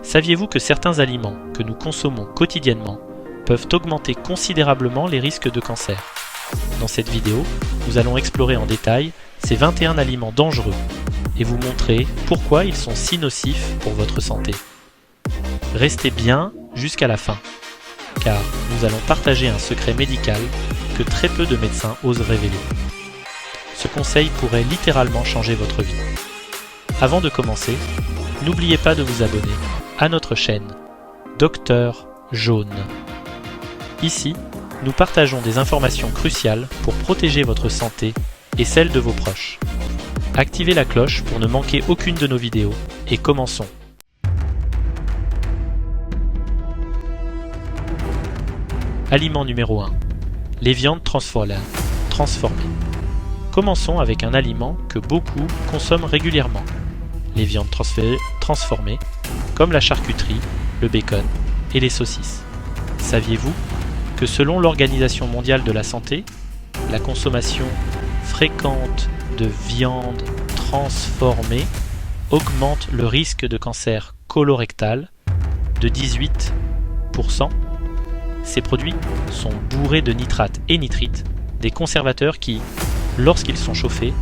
Saviez-vous que certains aliments que nous consommons quotidiennement peuvent augmenter considérablement les risques de cancer? Dans cette vidéo, nous allons explorer en détail ces 21 aliments dangereux et vous montrer pourquoi ils sont si nocifs pour votre santé. Restez bien jusqu'à la fin, car nous allons partager un secret médical que très peu de médecins osent révéler. Ce conseil pourrait littéralement changer votre vie. Avant de commencer, n'oubliez pas de vous abonner à notre chaîne Docteur Jaune. Ici, nous partageons des informations cruciales pour protéger votre santé et celle de vos proches. Activez la cloche pour ne manquer aucune de nos vidéos et commençons. Aliment numéro 1. Les viandes transformées. Commençons avec un aliment que beaucoup consomment régulièrement. Les viandes transformées, comme la charcuterie, le bacon et les saucisses. Saviez-vous que selon l'Organisation mondiale de la santé, la consommation fréquente de viande transformée augmente le risque de cancer colorectal de 18%. Ces produits sont bourrés de nitrates et nitrites, des conservateurs qui, lorsqu'ils sont chauffés,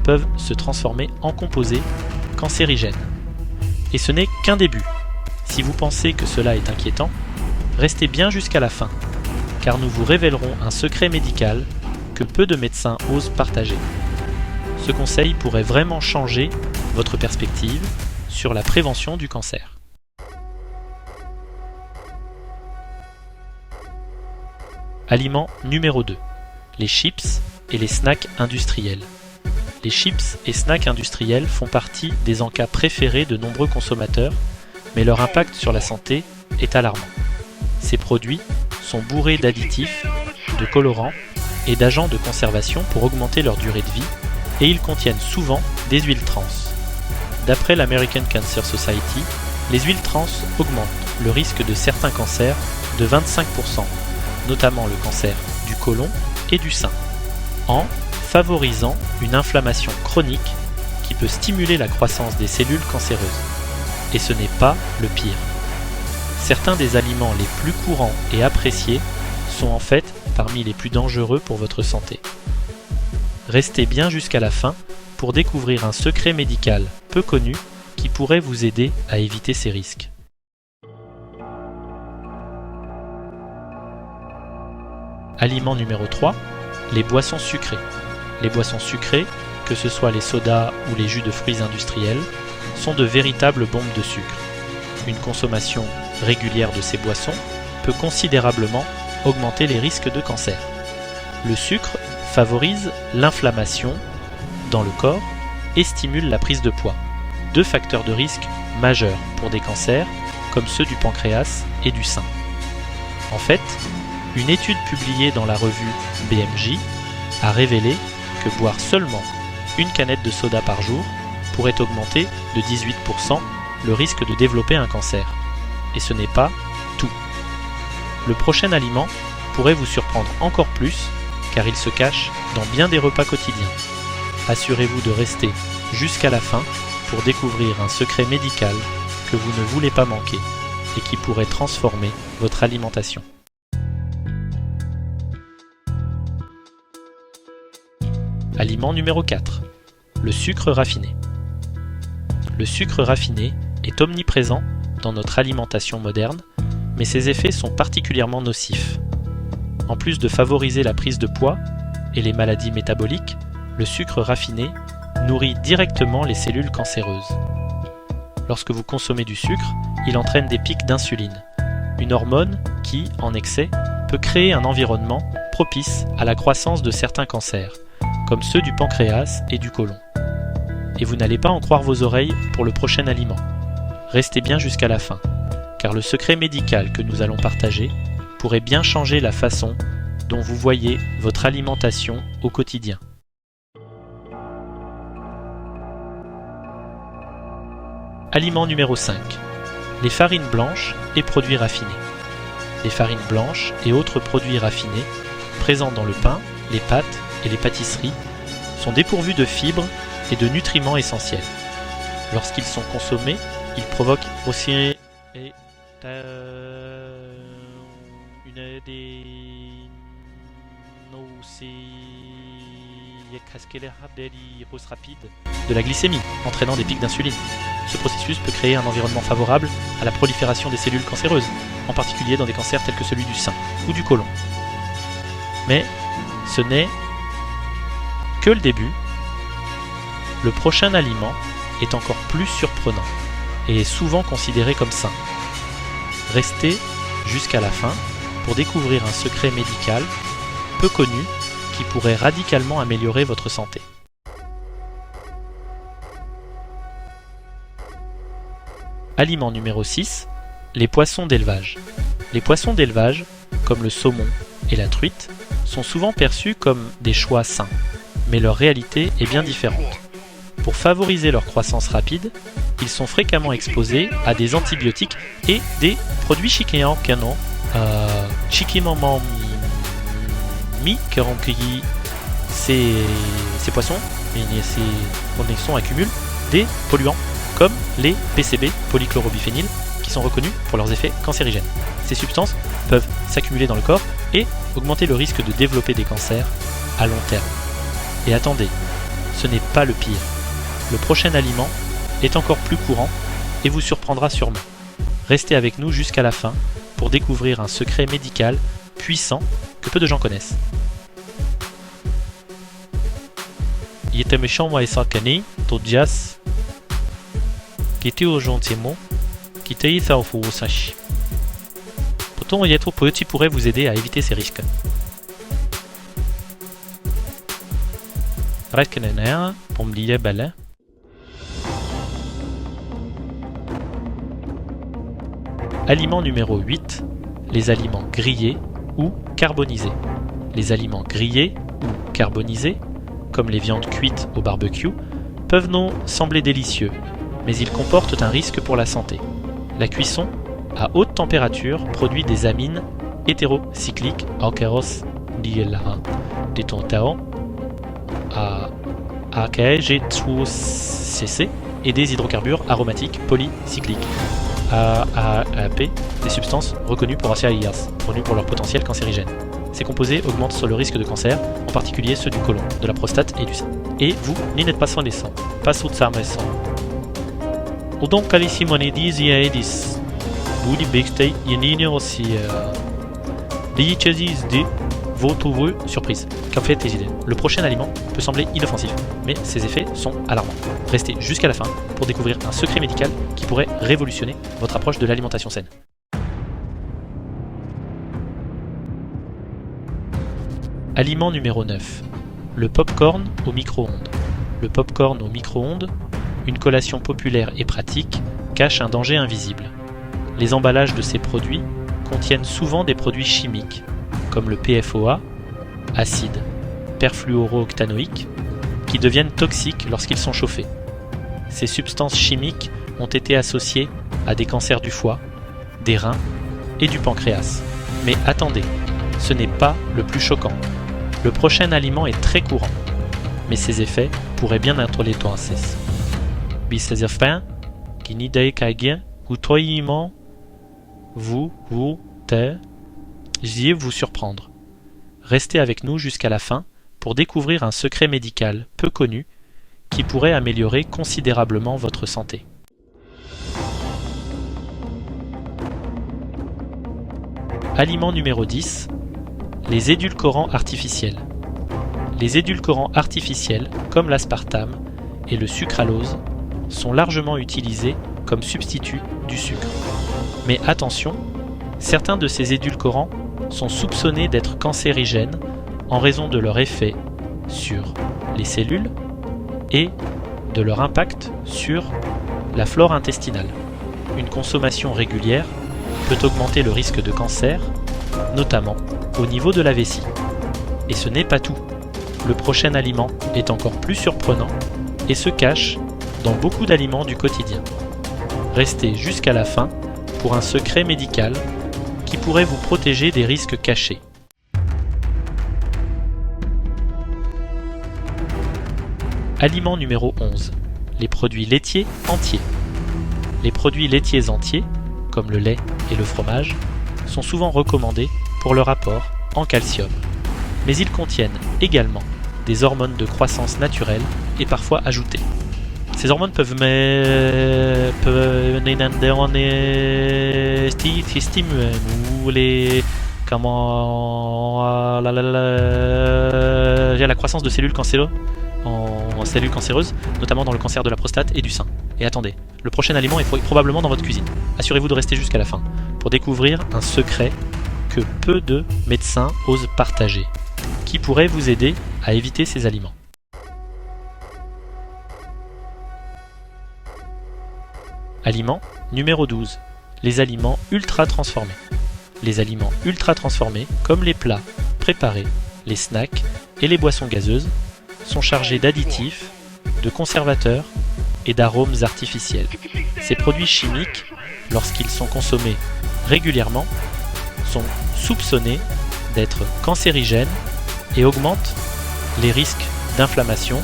peuvent se transformer en composés cancérigènes. Et ce n'est qu'un début. Si vous pensez que cela est inquiétant, restez bien jusqu'à la fin, car nous vous révélerons un secret médical que peu de médecins osent partager. Ce conseil pourrait vraiment changer votre perspective sur la prévention du cancer. Aliment numéro 2. Les chips et les snacks industriels. Les chips et snacks industriels font partie des encas préférés de nombreux consommateurs, mais leur impact sur la santé est alarmant. Ces produits sont bourrés d'additifs, de colorants et d'agents de conservation pour augmenter leur durée de vie, et ils contiennent souvent des huiles trans. D'après l'American Cancer Society, les huiles trans augmentent le risque de certains cancers de 25%, notamment le cancer du côlon et du sein, en favorisant une inflammation chronique qui peut stimuler la croissance des cellules cancéreuses. Et ce n'est pas le pire. Certains des aliments les plus courants et appréciés sont en fait parmi les plus dangereux pour votre santé. Restez bien jusqu'à la fin pour découvrir un secret médical peu connu qui pourrait vous aider à éviter ces risques. Aliment numéro 3. Les boissons sucrées. Les boissons sucrées, que ce soit les sodas ou les jus de fruits industriels, sont de véritables bombes de sucre. Une consommation régulière de ces boissons peut considérablement augmenter les risques de cancer. Le sucre favorise l'inflammation dans le corps et stimule la prise de poids, deux facteurs de risque majeurs pour des cancers comme ceux du pancréas et du sein. En fait, une étude publiée dans la revue BMJ a révélé que boire seulement une canette de soda par jour pourrait augmenter de 18% le risque de développer un cancer. Et ce n'est pas tout. Le prochain aliment pourrait vous surprendre encore plus car il se cache dans bien des repas quotidiens. Assurez-vous de rester jusqu'à la fin pour découvrir un secret médical que vous ne voulez pas manquer et qui pourrait transformer votre alimentation. Aliment numéro 4. Le sucre raffiné. Le sucre raffiné est omniprésent dans notre alimentation moderne, mais ses effets sont particulièrement nocifs. En plus de favoriser la prise de poids et les maladies métaboliques, le sucre raffiné nourrit directement les cellules cancéreuses. Lorsque vous consommez du sucre, il entraîne des pics d'insuline, une hormone qui, en excès, peut créer un environnement propice à la croissance de certains cancers, comme ceux du pancréas et du côlon. Et vous n'allez pas en croire vos oreilles pour le prochain aliment. Restez bien jusqu'à la fin, car le secret médical que nous allons partager pourrait bien changer la façon dont vous voyez votre alimentation au quotidien. Aliment numéro 5. Les farines blanches et produits raffinés. Les farines blanches et autres produits raffinés, présents dans le pain, les pâtes et les pâtisseries, sont dépourvus de fibres et de nutriments essentiels. Lorsqu'ils sont consommés, ils provoquent aussi Et une des rapides de la glycémie, entraînant des pics d'insuline. Ce processus peut créer un environnement favorable à la prolifération des cellules cancéreuses, en particulier dans des cancers tels que celui du sein ou du côlon. Mais ce n'est que le début. Le prochain aliment est encore plus surprenant et est souvent considéré comme sain. Restez jusqu'à la fin pour découvrir un secret médical peu connu qui pourrait radicalement améliorer votre santé. Aliment numéro 6, les poissons d'élevage. Les poissons d'élevage, comme le saumon et la truite, sont souvent perçus comme des choix sains, mais leur réalité est bien différente. Pour favoriser leur croissance rapide, ils sont fréquemment exposés à des antibiotiques et des produits chiquéants canon, chiquimamant mi qui ces poissons, ces sont accumulent des polluants comme les PCB, polychlorobiphényles, qui sont reconnus pour leurs effets cancérigènes. Ces substances peuvent s'accumuler dans le corps et augmenter le risque de développer des cancers à long terme. Et attendez, ce n'est pas le pire. Le prochain aliment est encore plus courant et vous surprendra sûrement. Restez avec nous jusqu'à la fin pour découvrir un secret médical puissant que peu de gens connaissent. Pourtant, Yetro Poeti pourrait vous aider à éviter ces risques. Aliment numéro 8, les aliments grillés ou carbonisés. Les aliments grillés ou carbonisés, comme les viandes cuites au barbecue, peuvent nous sembler délicieux, mais ils comportent un risque pour la santé. La cuisson à haute température produit des amines hétérocycliques AKG2CC et des hydrocarbures aromatiques polycycliques AAP, des substances reconnues pour leur potentiel cancérigène. Ces composés augmentent le risque de cancer, en particulier ceux du côlon, de la prostate et du sein. Et vous, n'y n'êtes pas sans naissant, pas sous sa Odon Kalisimonides Yaedis, Bouli Bextei Yenine aussi. Lichazis de Votoveux, surprise. Qu'en fait tes idées? Le prochain aliment peut sembler inoffensif, mais ses effets sont alarmants. Restez jusqu'à la fin pour découvrir un secret médical qui pourrait révolutionner votre approche de l'alimentation saine. Aliment numéro 9. Le pop-corn au micro-ondes. Le pop-corn au micro-ondes, une collation populaire et pratique, cache un danger invisible. Les emballages de ces produits contiennent souvent des produits chimiques, comme le PFOA, acide perfluorooctanoïque, qui deviennent toxiques lorsqu'ils sont chauffés. Ces substances chimiques ont été associées à des cancers du foie, des reins et du pancréas. Mais attendez, ce n'est pas le plus choquant. Le prochain aliment est très courant, mais ses effets pourraient bien être les toenses. Bisezerfin, qui n'idée qu'aiguien, ou toyiment, vous surprendre. Restez avec nous jusqu'à la fin pour découvrir un secret médical peu connu qui pourrait améliorer considérablement votre santé. Aliment numéro 10. Les édulcorants artificiels. Les édulcorants artificiels, comme l'aspartame et le sucralose, sont largement utilisés comme substitut du sucre. Mais attention, certains de ces édulcorants sont soupçonnés d'être cancérigènes en raison de leur effet sur les cellules et de leur impact sur la flore intestinale. Une consommation régulière peut augmenter le risque de cancer, notamment au niveau de la vessie. Et ce n'est pas tout. Le prochain aliment est encore plus surprenant et se cache dans beaucoup d'aliments du quotidien. Restez jusqu'à la fin pour un secret médical qui pourrait vous protéger des risques cachés. Aliment numéro 11. Les produits laitiers entiers. Les produits laitiers entiers, comme le lait et le fromage, sont souvent recommandés pour leur apport en calcium. Mais ils contiennent également des hormones de croissance naturelles et parfois ajoutées. Ces hormones peuvent stimuler la croissance de cellules cancéreuses en cellules cancéreuses, notamment dans le cancer de la prostate et du sein. Et attendez, le prochain aliment est probablement dans votre cuisine. Assurez-vous de rester jusqu'à la fin pour découvrir un secret que peu de médecins osent partager, qui pourrait vous aider à éviter ces aliments. Aliment numéro 12. Les aliments ultra transformés. Les aliments ultra transformés, comme les plats préparés, les snacks et les boissons gazeuses, sont chargés d'additifs, de conservateurs et d'arômes artificiels. Ces produits chimiques, lorsqu'ils sont consommés régulièrement, sont soupçonnés d'être cancérigènes et augmentent les risques d'inflammation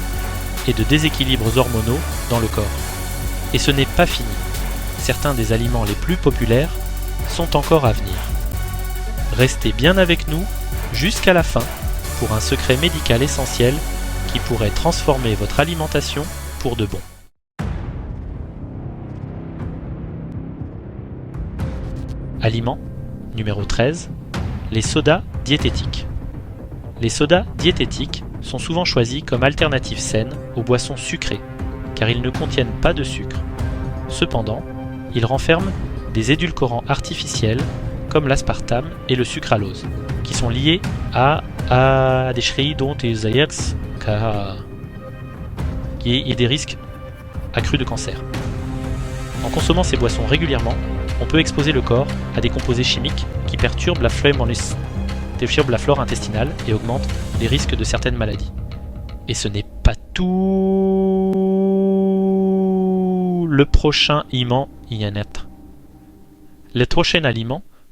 et de déséquilibres hormonaux dans le corps. Et ce n'est pas fini. Certains des aliments les plus populaires sont encore à venir. Restez bien avec nous jusqu'à la fin pour un secret médical essentiel qui pourrait transformer votre alimentation pour de bon. Aliment numéro 13. Les sodas diététiques. Les sodas diététiques sont souvent choisis comme alternative saine aux boissons sucrées, car ils ne contiennent pas de sucre. Cependant, ils renferment des édulcorants artificiels comme l'aspartame et le sucralose, qui sont liés à des schries dont il y a des risques accrus de cancer. En consommant ces boissons régulièrement, on peut exposer le corps à des composés chimiques qui perturbent la flore intestinale et augmentent les risques de certaines maladies. Et ce n'est pas tout. Le prochain aliment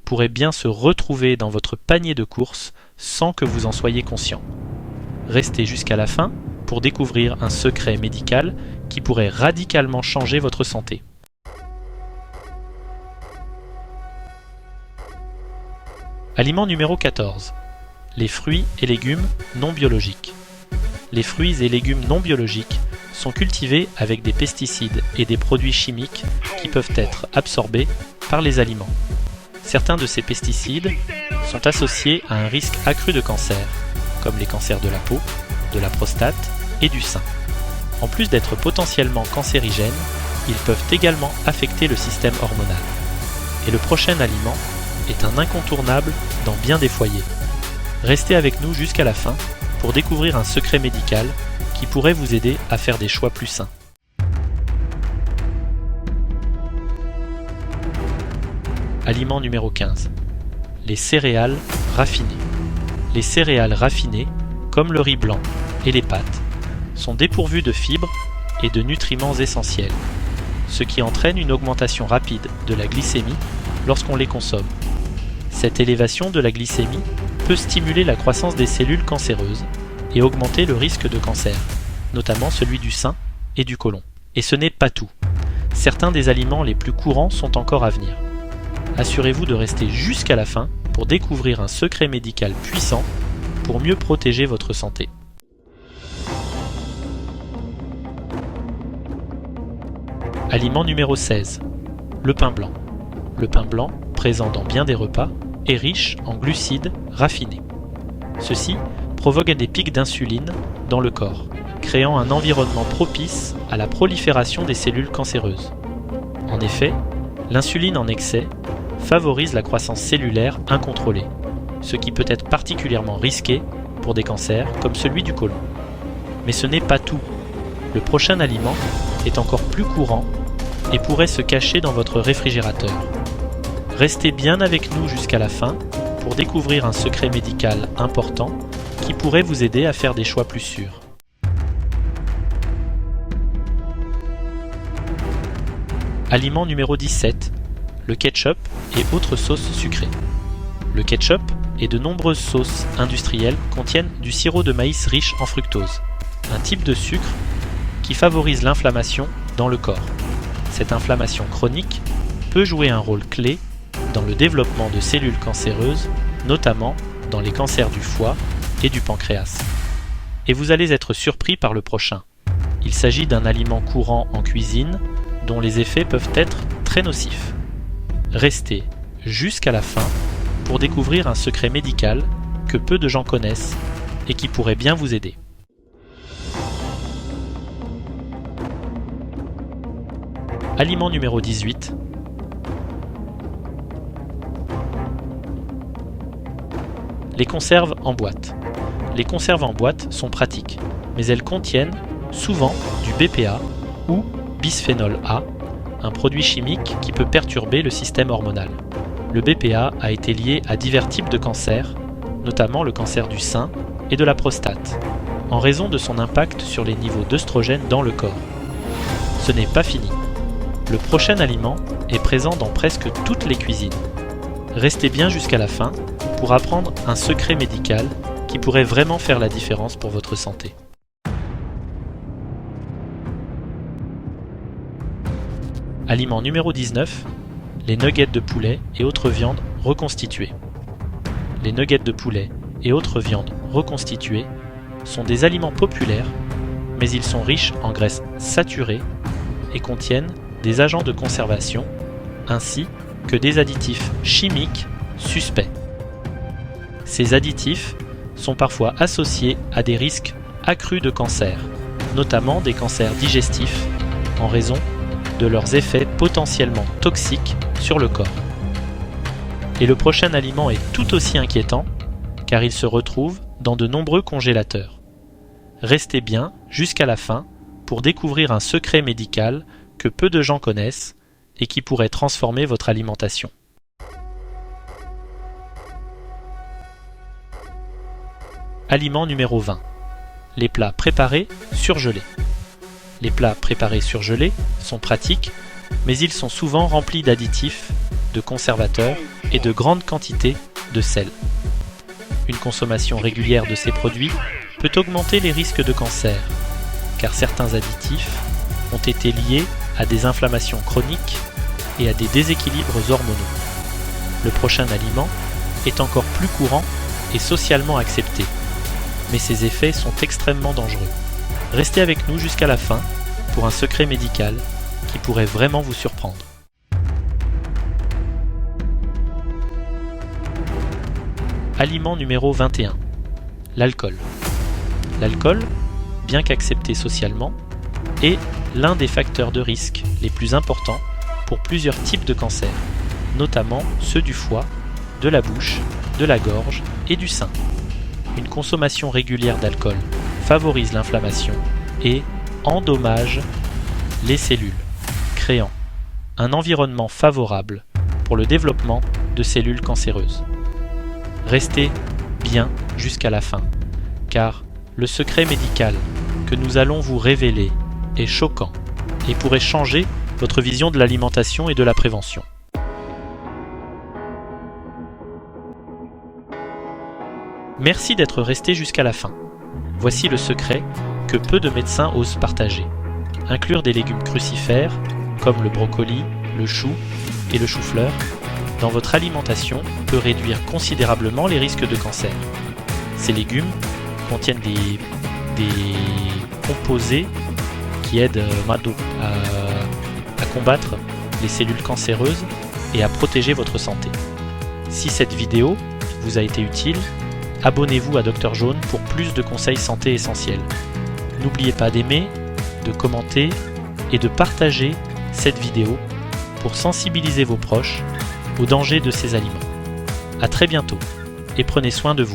pourrait bien se retrouver dans votre panier de courses sans que vous en soyez conscient. Restez jusqu'à la fin pour découvrir un secret médical qui pourrait radicalement changer votre santé. Aliment numéro 14. Les fruits et légumes non biologiques. Les fruits et légumes non biologiques sont cultivés avec des pesticides et des produits chimiques qui peuvent être absorbés par les aliments. Certains de ces pesticides sont associés à un risque accru de cancer, comme les cancers de la peau, de la prostate et du sein. En plus d'être potentiellement cancérigènes, ils peuvent également affecter le système hormonal. Et le prochain aliment est un incontournable dans bien des foyers. Restez avec nous jusqu'à la fin pour découvrir un secret médical qui pourrait vous aider à faire des choix plus sains. Aliment numéro 15. Les céréales raffinées. Les céréales raffinées, comme le riz blanc et les pâtes, sont dépourvues de fibres et de nutriments essentiels, ce qui entraîne une augmentation rapide de la glycémie lorsqu'on les consomme. Cette élévation de la glycémie peut stimuler la croissance des cellules cancéreuses et augmenter le risque de cancer, notamment celui du sein et du côlon. Et ce n'est pas tout. Certains des aliments les plus courants sont encore à venir. Assurez-vous de rester jusqu'à la fin pour découvrir un secret médical puissant pour mieux protéger votre santé. Aliment numéro 16. Le pain blanc. Le pain blanc, présent dans bien des repas, est riche en glucides raffinés. Ceci provoque des pics d'insuline dans le corps, créant un environnement propice à la prolifération des cellules cancéreuses. En effet, l'insuline en excès favorise la croissance cellulaire incontrôlée, ce qui peut être particulièrement risqué pour des cancers comme celui du côlon. Mais ce n'est pas tout. Le prochain aliment est encore plus courant et pourrait se cacher dans votre réfrigérateur. Restez bien avec nous jusqu'à la fin pour découvrir un secret médical important qui pourrait vous aider à faire des choix plus sûrs. Aliment numéro 17. Le ketchup et autres sauces sucrées. Le ketchup et de nombreuses sauces industrielles contiennent du sirop de maïs riche en fructose, un type de sucre qui favorise l'inflammation dans le corps. Cette inflammation chronique peut jouer un rôle clé dans le développement de cellules cancéreuses, notamment dans les cancers du foie et du pancréas. Et vous allez être surpris par le prochain. Il s'agit d'un aliment courant en cuisine dont les effets peuvent être très nocifs. Restez jusqu'à la fin pour découvrir un secret médical que peu de gens connaissent et qui pourrait bien vous aider. Aliment numéro 18. Les conserves en boîte. Les conserves en boîte sont pratiques, mais elles contiennent souvent du BPA ou bisphénol A, un produit chimique qui peut perturber le système hormonal. Le BPA a été lié à divers types de cancers, notamment le cancer du sein et de la prostate, en raison de son impact sur les niveaux d'œstrogène dans le corps. Ce n'est pas fini. Le prochain aliment est présent dans presque toutes les cuisines. Restez bien jusqu'à la fin pour apprendre un secret médical qui pourrait vraiment faire la différence pour votre santé. Aliment numéro 19, les nuggets de poulet et autres viandes reconstituées. Les nuggets de poulet et autres viandes reconstituées sont des aliments populaires, mais ils sont riches en graisses saturées et contiennent des agents de conservation ainsi que des additifs chimiques suspects. Ces additifs sont parfois associés à des risques accrus de cancer, notamment des cancers digestifs, en raison de leurs effets potentiellement toxiques sur le corps. Et le prochain aliment est tout aussi inquiétant, car il se retrouve dans de nombreux congélateurs. Restez bien jusqu'à la fin pour découvrir un secret médical que peu de gens connaissent et qui pourrait transformer votre alimentation. Aliment numéro 20. Les plats préparés surgelés. Les plats préparés surgelés sont pratiques, mais ils sont souvent remplis d'additifs, de conservateurs et de grandes quantités de sel. Une consommation régulière de ces produits peut augmenter les risques de cancer, car certains additifs ont été liés à des inflammations chroniques et à des déséquilibres hormonaux. Le prochain aliment est encore plus courant et socialement accepté, mais ses effets sont extrêmement dangereux. Restez avec nous jusqu'à la fin pour un secret médical qui pourrait vraiment vous surprendre. Aliment numéro 21. L'alcool. L'alcool, bien qu'accepté socialement, est l'un des facteurs de risque les plus importants pour plusieurs types de cancers, notamment ceux du foie, de la bouche, de la gorge et du sein. Une consommation régulière d'alcool favorise l'inflammation et endommage les cellules, créant un environnement favorable pour le développement de cellules cancéreuses. Restez bien jusqu'à la fin, car le secret médical que nous allons vous révéler est choquant et pourrait changer votre vision de l'alimentation et de la prévention. Merci d'être resté jusqu'à la fin. Voici le secret que peu de médecins osent partager. Inclure des légumes crucifères, comme le brocoli, le chou et le chou-fleur, dans votre alimentation peut réduire considérablement les risques de cancer. Ces légumes contiennent des composés qui aident à combattre les cellules cancéreuses et à protéger votre santé. Si cette vidéo vous a été utile, abonnez-vous à Dr Jaune pour plus de conseils santé essentiels. N'oubliez pas d'aimer, de commenter et de partager cette vidéo pour sensibiliser vos proches aux dangers de ces aliments. À très bientôt et prenez soin de vous.